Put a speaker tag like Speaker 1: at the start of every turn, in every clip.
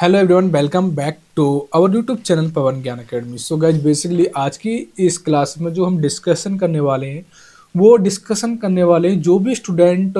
Speaker 1: Hello everyone, welcome back to our YouTube channel Pawan Gyan academy. So guys, basically आज की इस class में जो हम डिस्कशन करने वाले हैं वो डिस्कशन करने वाले हैं जो भी स्टूडेंट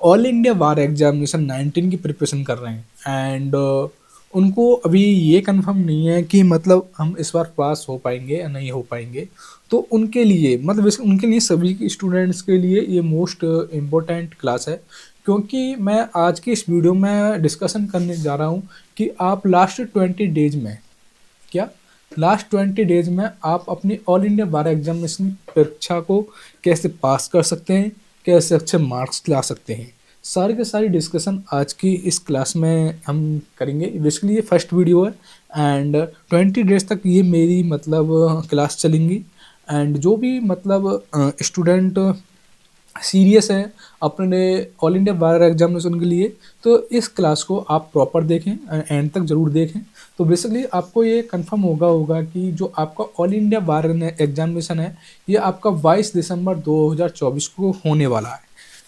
Speaker 1: ऑल इंडिया बार एग्जामिनेशन 19 की प्रिपरेशन कर रहे हैं एंड उनको अभी ये कंफर्म नहीं है कि मतलब हम इस बार पास हो पाएंगे या नहीं हो पाएंगे। तो उनके लिए मतलब उनके लिए सभी स्टूडेंट्स के लिए ये मोस्ट इम्पोर्टेंट क्लास है, क्योंकि मैं आज की इस वीडियो में डिस्कशन करने जा रहा हूँ कि आप लास्ट 20 डेज में क्या लास्ट 20 डेज में आप अपनी ऑल इंडिया बार एग्जामिनेशन परीक्षा को कैसे पास कर सकते हैं, कैसे अच्छे मार्क्स ला सकते हैं। सारी के सारी डिस्कशन आज की इस क्लास में हम करेंगे। बेसिकली ये फर्स्ट वीडियो है एंड 20 डेज तक ये मेरी मतलब क्लास चलेंगी एंड जो भी मतलब स्टूडेंट सीरियस है अपने ऑल इंडिया बार एग्जामिनेशन के लिए, तो इस क्लास को आप प्रॉपर देखें, एंड तक ज़रूर देखें। तो बेसिकली आपको ये कंफर्म होगा कि जो आपका ऑल इंडिया बार एग्जामिनेशन है ये आपका 22 दिसंबर 2024 को होने वाला है।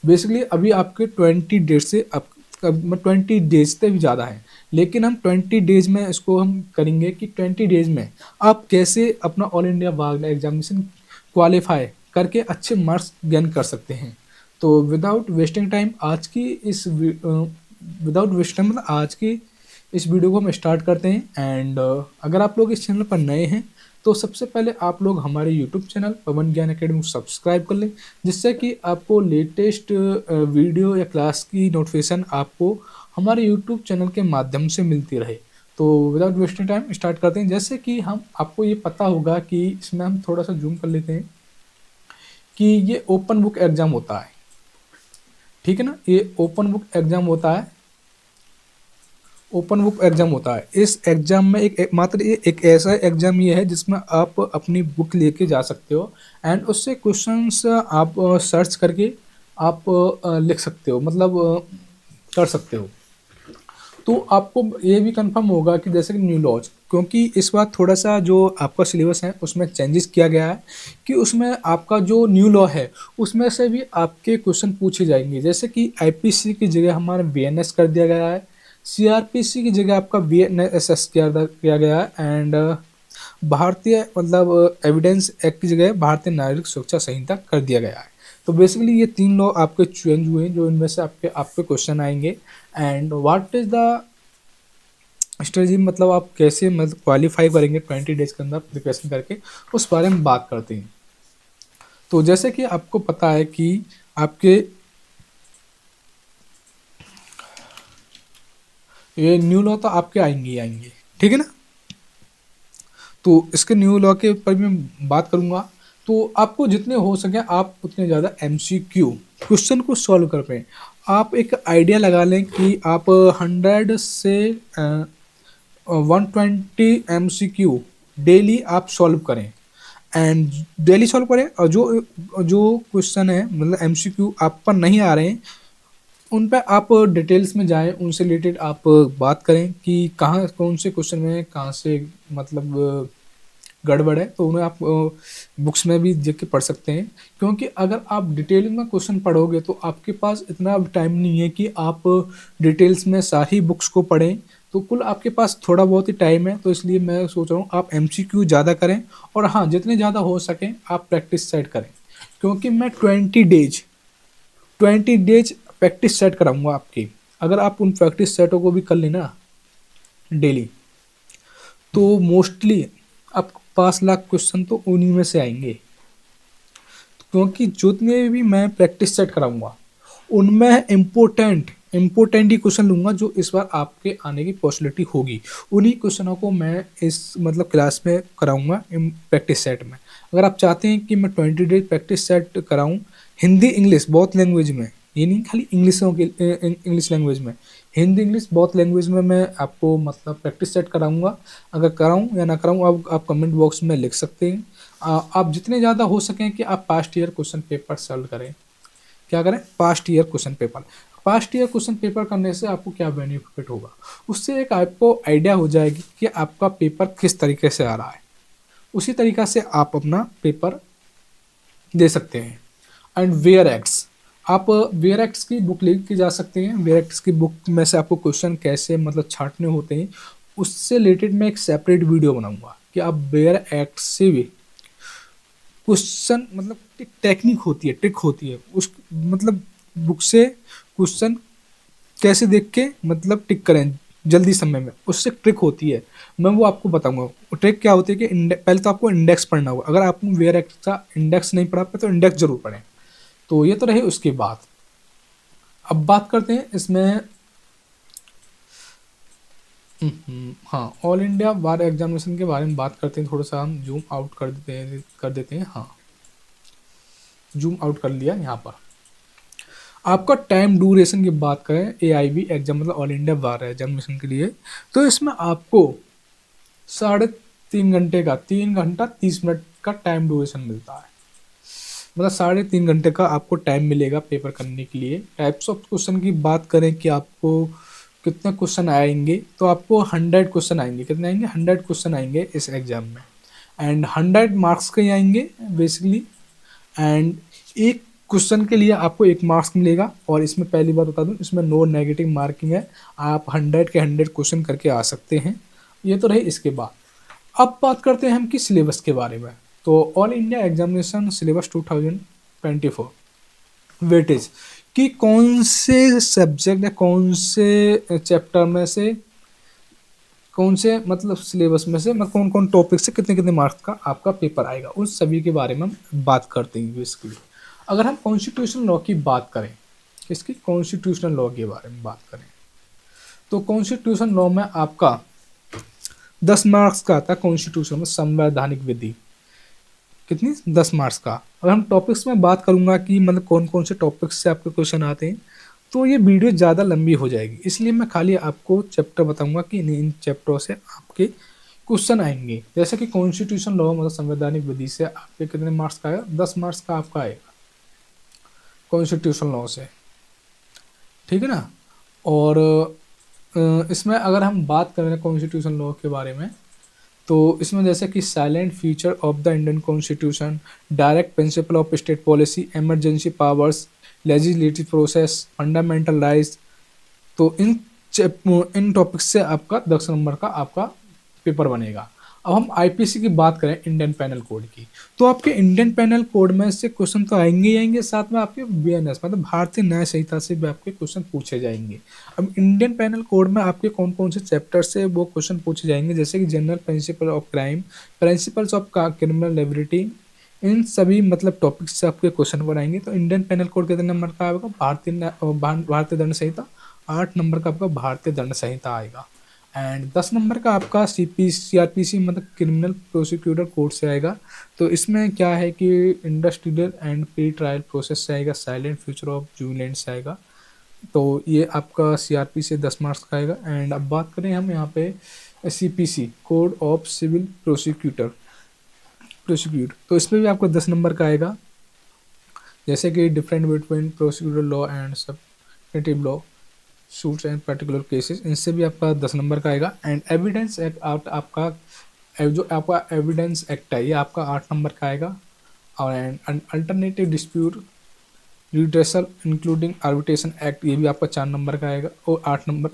Speaker 1: बेसिकली अभी आपके 20 डेज से अब 20 डेज से भी ज़्यादा है, लेकिन हम 20 डेज में इसको हम करेंगे कि 20 डेज में आप कैसे अपना ऑल इंडिया बार एग्जामिनेशन क्वालिफाई करके अच्छे मार्क्स गेन कर सकते हैं। तो विदाउट वेस्टिंग टाइम आज की इस विदाउट वेस्ट टाइम मतलब आज की इस वीडियो को हम स्टार्ट करते हैं। एंड अगर आप लोग इस चैनल पर नए हैं तो सबसे पहले आप लोग हमारे YouTube channel Pawan Gyan academy को सब्सक्राइब कर लें, जिससे कि आपको लेटेस्ट वीडियो या क्लास की नोटिफिकेशन आपको हमारे यूट्यूब चैनल के माध्यम से मिलती रहे। तो विदाउट वेस्टिंग टाइम स्टार्ट करते हैं। जैसे कि हम आपको ये पता होगा कि इसमें हम थोड़ा सा जूम कर लेते हैं कि ये ओपन बुक एग्जाम होता है, ठीक है ना। ये ओपन बुक एग्जाम होता है, ओपन बुक एग्जाम होता है। इस एग्जाम में मात्र ये एक ऐसा एग्जाम ये है जिसमें आप अपनी बुक लेके जा सकते हो एंड उससे क्वेश्चंस आप सर्च करके आप लिख सकते हो, मतलब कर सकते हो। तो आपको ये भी कंफर्म होगा कि जैसे कि न्यू लॉज, क्योंकि इस बार थोड़ा सा जो आपका सिलेबस है उसमें चेंजेस किया गया है कि उसमें आपका जो न्यू लॉ है उसमें से भी आपके क्वेश्चन पूछे जाएंगे। जैसे कि आईपीसी की जगह हमारा बीएनएस कर दिया गया है, सीआरपीसी की जगह आपका बीएनएसएस किया गया है एंड भारतीय मतलब एविडेंस एक्ट की जगह भारतीय नागरिक सुरक्षा संहिता कर दिया गया है। तो बेसिकली ये तीन लॉ आपके चेंज हुए हैं जो इनमें से आपके क्वेश्चन आएंगे। And what is the strategy, मतलब आप कैसे मतलब क्वालिफाई करेंगे 20 डेज के अंदर प्रिपरेशन करके, उस बारे में बात करते हैं। तो जैसे कि आपको पता है कि आपके ये न्यू लॉ तो आपके आएंगे ही आएंगे, ठीक है ना। तो इसके न्यू लॉ के ऊपर भी मैं बात करूंगा। तो आपको जितने हो सके आप उतने ज़्यादा एमसीक्यू क्वेश्चन को सॉल्व कर पाएँ। आप एक आइडिया लगा लें कि आप 100 से 120 MCQ डेली आप सॉल्व करें एंड डेली सॉल्व करें। और जो जो क्वेश्चन है मतलब एमसीक्यू आप पर नहीं आ रहे हैं उन पर आप डिटेल्स में जाएं, उनसे रिलेटेड आप बात करें कि कहाँ कौन से क्वेश्चन में कहाँ से मतलब गड़बड़ है, तो उन्हें आप बुक्स में भी देख के पढ़ सकते हैं। क्योंकि अगर आप डिटेल में क्वेश्चन पढ़ोगे तो आपके पास इतना टाइम नहीं है कि आप डिटेल्स में सारी बुक्स को पढ़ें। तो कुल आपके पास थोड़ा बहुत ही टाइम है, तो इसलिए मैं सोच रहा हूँ आप एमसीक्यू ज़्यादा करें और हाँ जितने ज़्यादा हो सकें आप प्रैक्टिस सेट करें। क्योंकि मैं 20 डेज प्रैक्टिस सेट कराऊंगा आपकी। अगर आप उन प्रैक्टिस सेटों को भी कर लेना डेली तो मोस्टली आपको 5 लाख क्वेश्चन तो उन्हीं में से आएंगे। क्योंकि जितने भी मैं प्रैक्टिस सेट कराऊंगा उनमें इम्पोर्टेंट ही क्वेश्चन लूंगा जो इस बार आपके आने की पॉसिबिलिटी होगी। उन्हीं क्वेश्चनों को मैं इस मतलब क्लास में कराऊंगा प्रैक्टिस सेट में। अगर आप चाहते हैं कि मैं 20 डेज प्रैक्टिस सेट कराऊं हिंदी इंग्लिश बहुत लैंग्वेज में, ये नहीं खाली इंग्लिश लैंग्वेज में, हिंदी इंग्लिश बहुत लैंग्वेज में मैं आपको मतलब प्रैक्टिस सेट कराऊंगा। अगर कराऊं या ना कराऊं आप कमेंट बॉक्स में लिख सकते हैं। आप जितने ज़्यादा हो सकें कि आप past year question paper solve करें। क्या करें? पास्ट ईयर क्वेश्चन पेपर करने से आपको क्या बेनिफिट होगा, उससे एक आपको आइडिया हो जाएगी कि आपका पेपर किस तरीके से आ रहा है। उसी तरीक़ा से आप अपना पेपर दे सकते हैं। एंड वेयर एक्ट्स, आप वेयर एक्ट्स की बुक लेके जा सकते हैं। वेयर एक्ट्स की बुक में से आपको क्वेश्चन कैसे मतलब छांटने होते हैं उससे रिलेटेड मैं एक सेपरेट वीडियो बनाऊंगा कि आप वेयर एक्ट से भी क्वेश्चन मतलब एक टेक्निक होती है, ट्रिक होती है उस मतलब बुक से क्वेश्चन कैसे देख के मतलब टिक करें जल्दी समय में, उससे ट्रिक होती है, मैं वो आपको बताऊंगा। वो ट्रिक क्या होती है कि पहले तो आपको इंडेक्स पढ़ना होगा। अगर आपने वेयर एक्ट का इंडेक्स नहीं पढ़ा तो इंडेक्स जरूर पढ़ें। तो ये तो रही उसकी बात। अब बात करते हैं इसमें हाँ, ऑल इंडिया बार एग्जामिनेशन के बारे में बात करते हैं। थोड़ा सा हम जूम आउट कर देते हैं। हाँ, जूम आउट कर लिया यहाँ पर। आपका टाइम ड्यूरेशन की बात करें एआईबी एग्जाम मतलब ऑल इंडिया बार एग्जामिनेशन के लिए, तो इसमें आपको 3.5 घंटे का 3 घंटा 30 मिनट का टाइम ड्यूरेशन मिलता है। मतलब 3.5 घंटे का आपको टाइम मिलेगा पेपर करने के लिए। टाइप्स ऑफ क्वेश्चन की बात करें कि आपको कितने क्वेश्चन आएंगे, तो आपको 100 क्वेश्चन आएंगे। कितने आएंगे? 100 क्वेश्चन आएंगे इस एग्जाम में, एंड 100 मार्क्स के ही आएंगे बेसिकली। एंड एक क्वेश्चन के लिए आपको 1 मार्क्स मिलेगा। और इसमें पहली बात बता दूं, इसमें नो नेगेटिव मार्किंग है। आप 100 के 100 क्वेश्चन करके आ सकते हैं। ये तो रही इसके बाद। अब बात करते हैं हम कि सिलेबस के बारे में। तो all India examination syllabus 2024 weightage कि कौन से सब्जेक्ट या कौन से चैप्टर में से कौन से मतलब सिलेबस में से मतलब कौन कौन टॉपिक से कितने कितने मार्क्स का आपका पेपर आएगा, उन सभी के बारे में हम बात करते हैं बेसिकली। अगर हम कॉन्स्टिट्यूशनल लॉ की बात करें, इसकी कॉन्स्टिट्यूशनल लॉ के बारे में बात करें, तो कॉन्स्टिट्यूशन लॉ में आपका 10 मार्क्स का आता है। कॉन्स्टिट्यूशन में संवैधानिक विधि कितनी? 10 मार्क्स का। अगर हम टॉपिक्स में बात करूंगा कि मतलब कौन कौन से टॉपिक्स से आपके क्वेश्चन आते हैं, तो ये वीडियो ज़्यादा लंबी हो जाएगी, इसलिए मैं खाली आपको चैप्टर बताऊंगा कि इन चैप्टरों से आपके क्वेश्चन आएंगे। जैसे कि कॉन्स्टिट्यूशन लॉ मतलब संवैधानिक विधि से आपके कितने मार्क्स का आएगा? 10 मार्क्स का आपका आएगा कॉन्स्टिट्यूशन लॉ से, ठीक है ना। और इसमें अगर हम बात करें कॉन्स्टिट्यूशन लॉ के बारे में, तो इसमें जैसे कि silent feature of the Indian constitution, direct principle of state policy, emergency powers, legislative process, fundamental rights, तो इन टॉपिक्स से आपका 10 नंबर का आपका पेपर बनेगा। अब हम आईपीसी की बात करें, इंडियन पैनल कोड की, तो आपके इंडियन पैनल कोड में से क्वेश्चन तो आएंगे ही आएंगे, साथ में आपके बीएनएस मतलब भारतीय न्याय संहिता से भी आपके क्वेश्चन पूछे जाएंगे। अब इंडियन पैनल कोड में आपके कौन कौन से चैप्टर से वो क्वेश्चन पूछे जाएंगे, जैसे कि general principle of crime, principles of criminal liberty, इन सभी मतलब टॉपिक्स से आपके क्वेश्चन बनाएंगे। तो इंडियन पैनल कोड कितने नंबर का आएगा? भारतीय दंड संहिता 8 नंबर का आपका भारतीय दंड संहिता आएगा। एंड 10 नंबर का आपका सीआरपीसी मतलब क्रिमिनल प्रोसिक्यूटर कोड से आएगा। तो इसमें क्या है कि industrial and pre trial process से आएगा, साइलेंट फ्यूचर ऑफ जुबिलेंट से आएगा। तो ये आपका सीआरपी से 10 मार्क्स का आएगा। एंड अब बात करें हम यहाँ पे CPC code of civil prosecute, तो इसमें भी आपको 10 नंबर का आएगा। जैसे कि different between prosecutor law and subsequent law, suits and particular cases, इनसे भी आपका 10 नंबर का आएगा। एंड एविडेंस एक्ट आपका जो आपका एविडेंस एक्ट है ये आपका 8 नंबर का आएगा। और and alternative dispute redressal including arbitration act, ये भी आपका 4 नंबर का आएगा और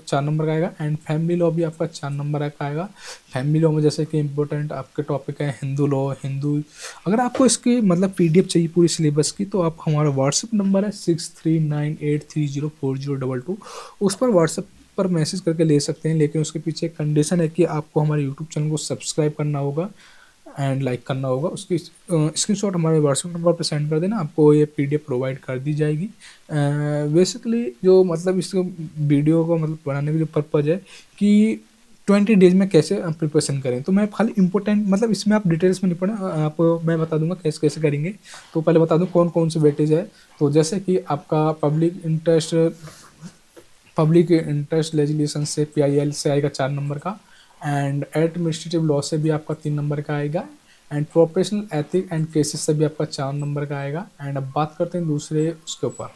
Speaker 1: 4 नंबर का आएगा। एंड फैमिली लॉ भी आपका 4 नंबर का आएगा। फैमिली लॉ में जैसे कि इंपॉर्टेंट आपके टॉपिक है हिंदू लॉ, हिंदू। अगर आपको इसकी मतलब पीडीएफ चाहिए पूरी सिलेबस की, तो आप हमारा व्हाट्सएप नंबर है 6398304022, उस पर व्हाट्सएप पर मैसेज करके ले सकते हैं। लेकिन उसके पीछे एक कंडीशन है कि आपको हमारे यूट्यूब चैनल को सब्सक्राइब करना होगा एंड लाइक करना होगा। उसकी स्क्रीनशॉट हमारे व्हाट्सएप नंबर पर सेंड कर देना, आपको ये पीडीएफ प्रोवाइड कर दी जाएगी। बेसिकली जो मतलब इस वीडियो को मतलब बनाने का जो पर्पज़ है कि 20 डेज में कैसे प्रिपरेशन करें, तो मैं खाली इंपॉर्टेंट मतलब इसमें आप डिटेल्स में नहीं पढ़ें, आप मैं बता दूंगा कैसे कैसे करेंगे। तो पहले बता दूं कौन कौन से वेटेज है। तो जैसे कि आपका पब्लिक इंटरेस्ट लेजिस्लेशन से पीआईएल से आएगा 4 नंबर का। एंड एडमिनिस्ट्रेटिव लॉ से भी आपका 3 नंबर का आएगा। And professional ethic and cases से भी आपका 4 नंबर का आएगा। एंड अब बात करते हैं दूसरे उसके ऊपर।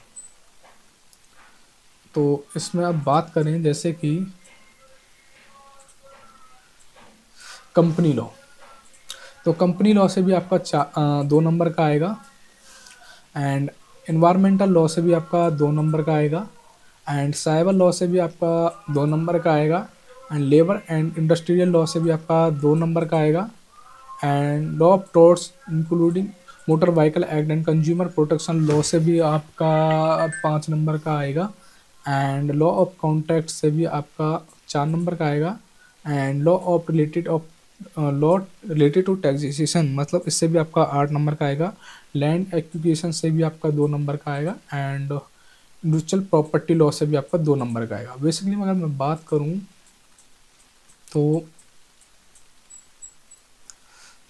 Speaker 1: तो इसमें अब बात करें जैसे कि कंपनी लॉ, तो कंपनी लॉ से भी आपका 2 नंबर का आएगा। एंड इन्वायरमेंटल लॉ से भी आपका 2 नंबर का आएगा, एंड साइबर लॉ से भी आपका 2 नंबर का आएगा, and labour and industrial law से भी आपका 2 नंबर का आएगा, and law of torts including motor vehicle act and consumer protection law से भी आपका 5 नंबर का आएगा, एंड लॉ ऑफ कॉन्ट्रैक्ट से भी आपका 4 नंबर का आएगा, and law related to taxation मतलब इससे भी आपका 8 नंबर का आएगा, लैंड एक्विजिशन से भी आपका 2 नंबर का आएगा, एंड इंडस्ट्रियल प्रॉपर्टी लॉ से भी आपका 2 नंबर का आएगा। बेसिकली अगर मैं बात करूं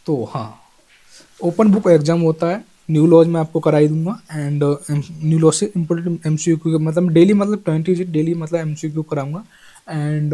Speaker 1: तो हाँ, ओपन बुक एग्जाम होता है, न्यू लॉज में आपको कराई दूंगा, एंड न्यू लॉ से इम्पोर्टेंट एमसीक्यू मतलब डेली मतलब 20 डेली मतलब एमसीक्यू कराऊंगा, एंड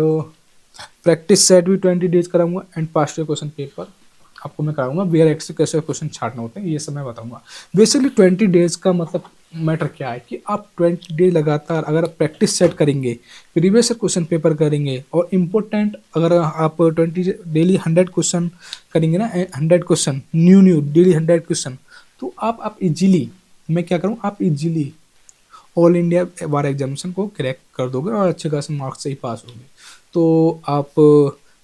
Speaker 1: प्रैक्टिस सेट भी 20 डेज कराऊंगा, and past year question paper आपको मैं कराऊंगा, वेयर एक्स से कैसे क्वेश्चन छाटना होते हैं ये सब मैं बताऊंगा। बेसिकली 20 डेज का मतलब मैटर क्या है कि आप 20 डेज लगातार अगर प्रैक्टिस सेट करेंगे, प्रीवियस क्वेश्चन पेपर करेंगे, और इम्पोर्टेंट अगर आप 20 डेली 100 क्वेश्चन करेंगे ना, 100 क्वेश्चन न्यू डेली 100 क्वेश्चन, तो आप इजीली, मैं क्या करूँ, आप इजीली ऑल इंडिया बार एग्जामिनेशन को क्रैक कर दोगे और अच्छे खासे मार्क्स से ही पास होगे। तो आप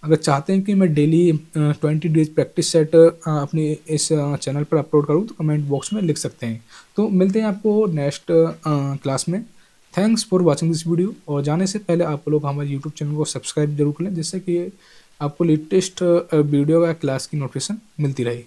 Speaker 1: अगर चाहते हैं कि मैं डेली 20 डेज प्रैक्टिस सेट अपनी इस चैनल पर अपलोड करूँ तो कमेंट बॉक्स में लिख सकते हैं। तो मिलते हैं आपको नेक्स्ट क्लास में। Thanks for watching this video, और जाने से पहले आप लोग हमारे यूट्यूब चैनल को सब्सक्राइब जरूर करें, जिससे कि आपको लेटेस्ट वीडियो या क्लास की नोटिफिकेशन मिलती रहे।